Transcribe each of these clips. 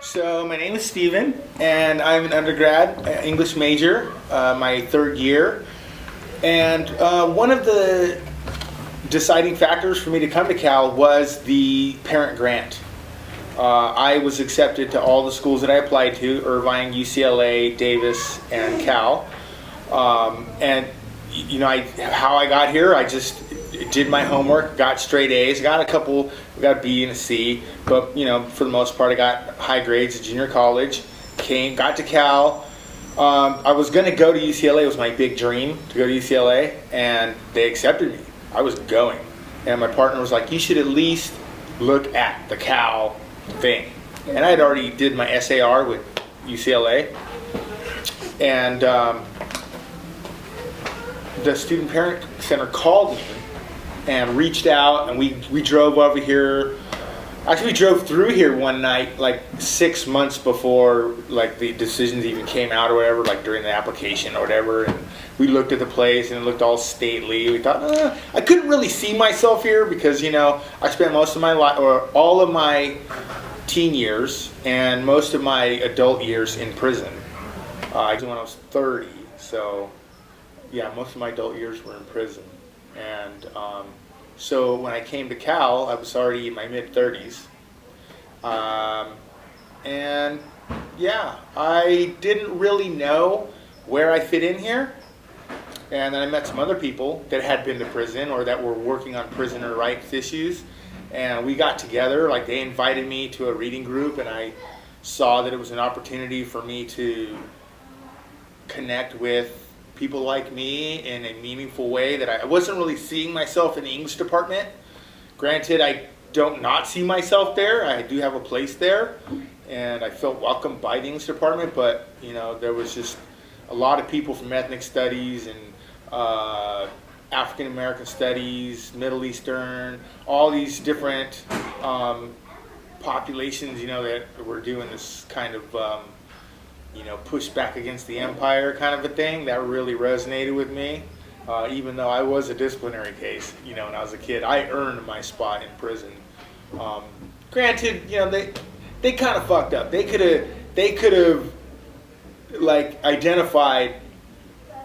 So my name is Steven, and I'm an undergrad English major, my third year. And one of the deciding factors for me to come to Cal was the parent grant. I was accepted to all the schools that I applied to: Irvine, UCLA, Davis, and Cal. And you know, how I got here, I just did my homework, got straight A's, got a B and a C, but you know, for the most part, I got high grades at junior college. Got to Cal. I was going to go to UCLA. It was my big dream to go to UCLA, and they accepted me. I was going, and my partner was like, "You should at least look at the Cal thing." And I had already did my SAR with UCLA, and the Student Parent Center called me and reached out, and we drove over here. Actually, we drove through here one night, like 6 months before like the decisions even came out or whatever, like during the application or whatever. And we looked at the place, and it looked all stately. We thought, I couldn't really see myself here because, you know, I spent most of my life, or all of my teen years and most of my adult years in prison. I did when I was 30, so yeah, most of my adult years were in prison. And so when I came to Cal, I was already in my mid-30s. And yeah, I didn't really know where I fit in here. And then I met some other people that had been to prison or that were working on prisoner rights issues. And we got together, like they invited me to a reading group, and I saw that it was an opportunity for me to connect with people like me in a meaningful way that I wasn't really seeing myself in the English department. Granted, I don't not see myself there. I do have a place there, and I felt welcomed by the English department, but you know, there was just a lot of people from ethnic studies and African American studies, Middle Eastern, all these different populations, you know, that were doing this kind of you know, push back against the empire kind of a thing. That really resonated with me. Even though I was a disciplinary case, you know, when I was a kid, I earned my spot in prison. Granted, you know, they kind of fucked up. They could have like identified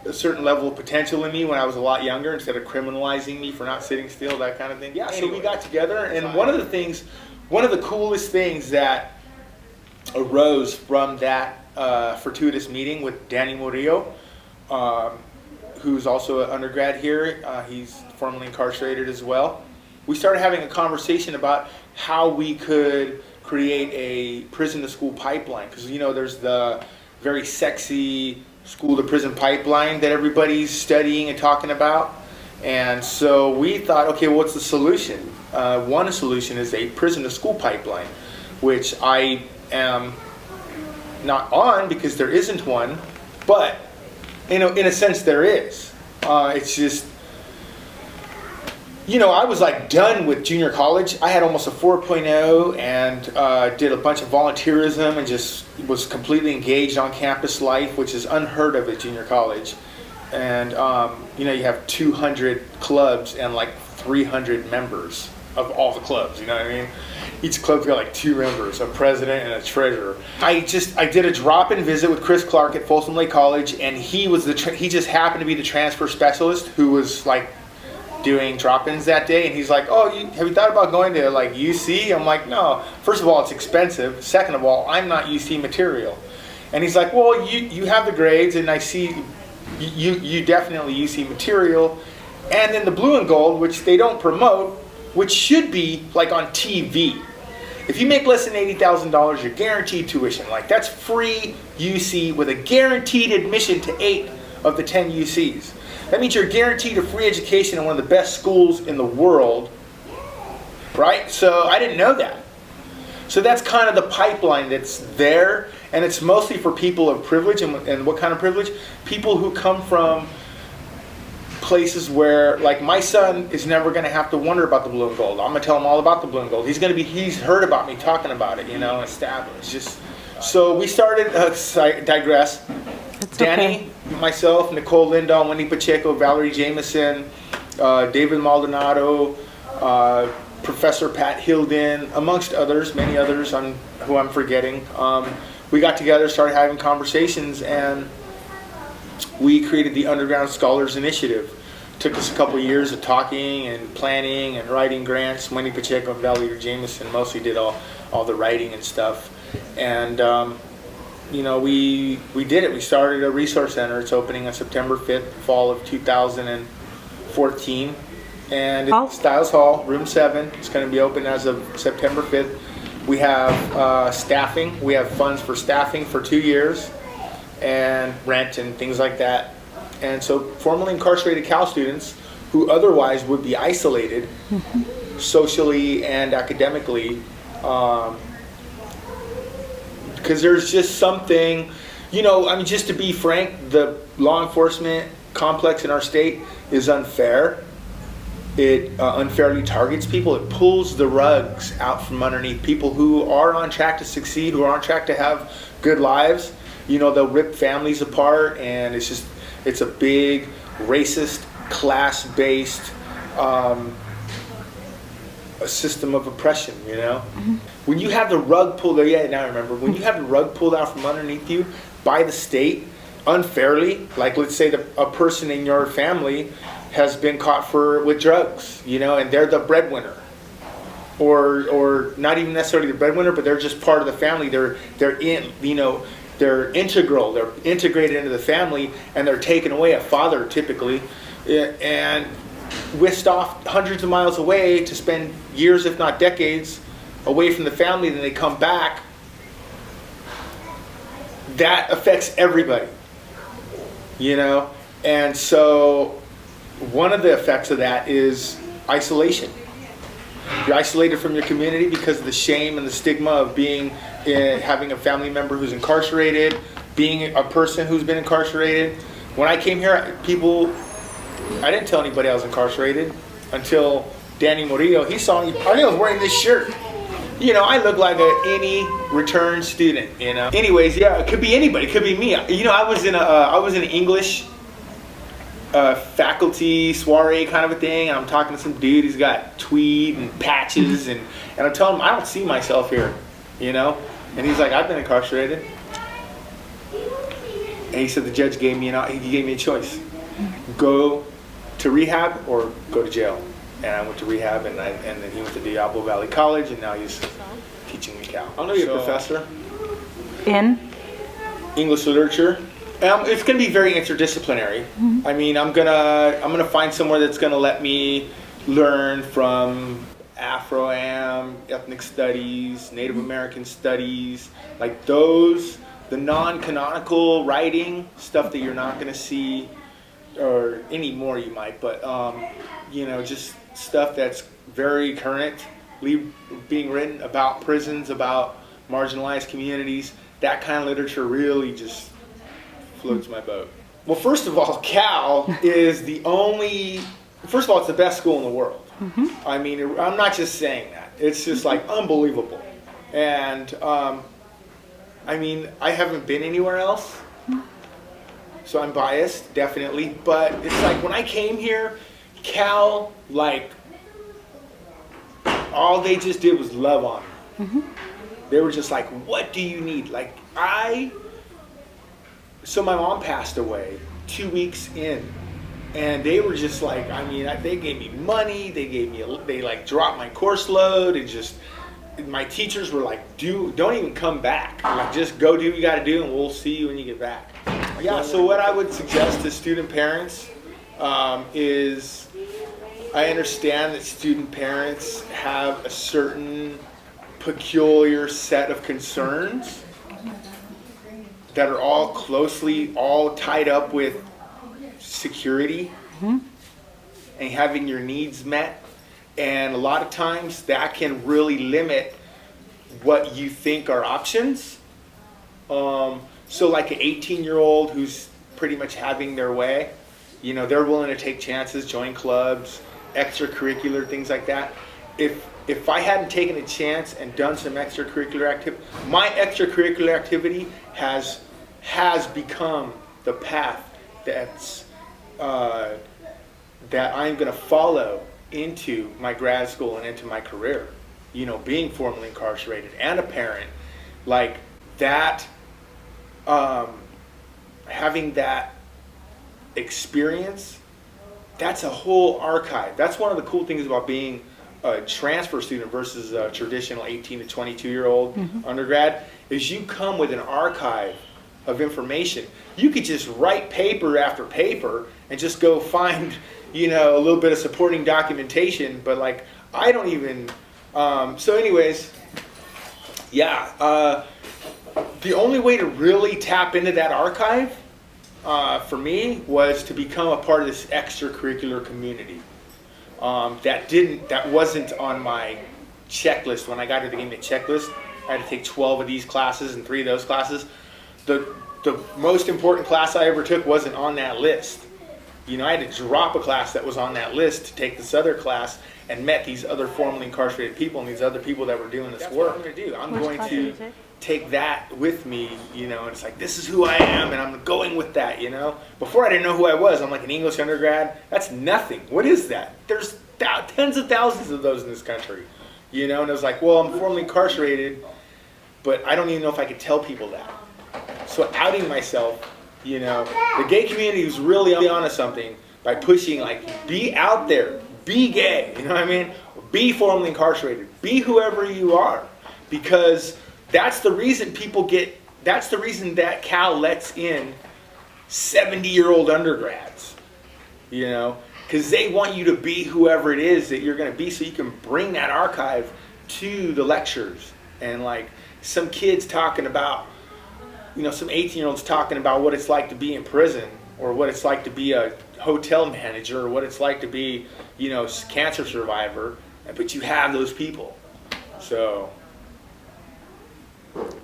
a certain level of potential in me when I was a lot younger instead of criminalizing me for not sitting still, that kind of thing. Yeah, anyway, so we got together, and one of the coolest things that arose from that fortuitous meeting with Danny Murillo, who's also an undergrad here. He's formerly incarcerated as well. We started having a conversation about how we could create a prison-to-school pipeline, because you know, there's the very sexy school-to-prison pipeline that everybody's studying and talking about. And so we thought, okay, well, what's the solution? One solution is a prison-to-school pipeline, which I am not on because there isn't one, but you know, in a sense there is. It's just, you know, I was like done with junior college. I had almost a 4.0 and did a bunch of volunteerism and just was completely engaged on campus life, which is unheard of at junior college. And you know, you have 200 clubs and like 300 members of all the clubs, you know what I mean? Each club's got like 2 members, a president and a treasurer. I did a drop-in visit with Chris Clark at Folsom Lake College, and he just happened to be the transfer specialist who was like doing drop-ins that day. And he's like, "Oh, have you thought about going to like UC?" I'm like, "No. First of all, it's expensive. Second of all, I'm not UC material." And he's like, "Well, you have the grades, and I see you definitely UC material, and then the blue and gold, which they don't promote, which should be like on TV. If you make less than $80,000, you're guaranteed tuition. Like that's free UC with a guaranteed admission to 8 of the 10 UCs. That means you're guaranteed a free education in one of the best schools in the world, right?" So I didn't know that. So that's kind of the pipeline that's there, and it's mostly for people of privilege. And what kind of privilege? People who come from places where, like, my son is never going to have to wonder about the blue and gold. I'm going to tell him all about the blue and gold. He's heard about me talking about it, you know, established. Just so we started. I digress. It's Danny, okay. Myself, Nicole Lindahl, Wendy Pacheco, Valerie Jameson, David Maldonado, Professor Pat Hilden, amongst others, many others who I'm forgetting. We got together, started having conversations, and we created the Underground Scholars Initiative. Took us a couple of years of talking and planning and writing grants. Wendy Pacheco and Valerie Jameson mostly did all the writing and stuff. And we did it. We started a resource center. It's opening on September 5th, fall of 2014. And it's Stiles Hall, room 7. It's going to be open as of September 5th. We have staffing. We have funds for staffing for 2 years and rent and things like that. And so formerly incarcerated Cal students who otherwise would be isolated socially and academically, because there's just something, just to be frank, the law enforcement complex in our state is unfair. It unfairly targets people. It pulls the rugs out from underneath people who are on track to succeed, who are on track to have good lives. They'll rip families apart, and it's a big racist, class-based a system of oppression, When you have the rug pulled out, now I remember, when you have the rug pulled out from underneath you by the state unfairly, like let's say a person in your family has been caught with drugs, and they're the breadwinner, or not even necessarily the breadwinner, but they're just part of the family. They're integral. They're integrated into the family, and they're taken away. A father typically, and whisked off hundreds of miles away to spend years, if not decades, away from the family. Then they come back. That affects everybody, and so one of the effects of that is isolation. You're isolated from your community because of the shame and the stigma of having a family member who's incarcerated, being a person who's been incarcerated. When I came here, I didn't tell anybody I was incarcerated until Danny Murillo. He saw me. I was wearing this shirt. I look like any returned student. Anyways, it could be anybody. It could be me. I was in an English faculty soiree kind of a thing, and I'm talking to some dude who's got tweed and patches, and I'm telling him I don't see myself here, and he's like, I've been incarcerated, and he said the judge gave me a choice: go to rehab or go to jail. And I went to rehab, and then he went to Diablo Valley College, and now he's teaching me Cal. I'll know you're a professor in English literature. It's going to be very interdisciplinary. I mean, I'm gonna find somewhere that's going to let me learn from Afro-Am, ethnic studies, Native American studies, like those, the non-canonical writing stuff that you're not going to see, or any more you might, but just stuff that's very currently being written about prisons, about marginalized communities. That kind of literature really just floats my boat. Well, first of all, Cal is it's the best school in the world. I mean, I'm not just saying that. It's just like unbelievable. And I haven't been anywhere else, so I'm biased, definitely. But it's like when I came here, Cal, all they just did was love on me. They were just like, what do you need? So my mom passed away 2 weeks in, and they were just like, they gave me money, they dropped my course load, and just, my teachers were like, don't even come back. Just go do what you gotta do, and we'll see you when you get back. Yeah, so what I would suggest to student parents is, I understand that student parents have a certain peculiar set of concerns that are all tied up with security and having your needs met. And a lot of times that can really limit what you think are options. So like an 18-year-old who's pretty much having their way, they're willing to take chances, join clubs, extracurricular, things like that. If I hadn't taken a chance and done some extracurricular activity, my extracurricular activity has become the path that I'm going to follow into my grad school and into my career, you know, being formerly incarcerated and a parent, like that, having that experience, that's a whole archive. That's one of the cool things about being a transfer student versus a traditional 18 to 22-year-old undergrad, is you come with an archive of information. You could just write paper after paper and just go find, you know, a little bit of supporting documentation, but like, I don't even, so anyways, yeah, the only way to really tap into that archive for me was to become a part of this extracurricular community. That wasn't on my checklist. When I got to the game, the checklist, I had to take 12 of these classes and 3 of those classes. The most important class I ever took wasn't on that list. You know, I had to drop a class that was on that list to take this other class, and met these other formerly incarcerated people and these other people that were doing this work. What I'm going to do. I'm going to take that with me, you know, and it's like, this is who I am, and I'm going with that, you know. Before I didn't know who I was. I'm like an English undergrad. That's nothing. What is that? There's tens of thousands of those in this country, you know. And I was like, well, I'm formerly incarcerated, but I don't even know if I could tell people that. So outing myself, you know, the gay community is really onto something by pushing, like, be out there, be gay, you know what I mean? Be formerly incarcerated, be whoever you are, because that's the reason that's the reason that Cal lets in 70-year-old undergrads, you know, because they want you to be whoever it is that you're going to be, so you can bring that archive to the lectures. And like some kids talking about, you know, some 18-year-olds talking about what it's like to be in prison, or what it's like to be a hotel manager, or what it's like to be, you know, cancer survivor, but you have those people. So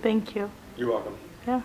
thank you. You're welcome. Yeah.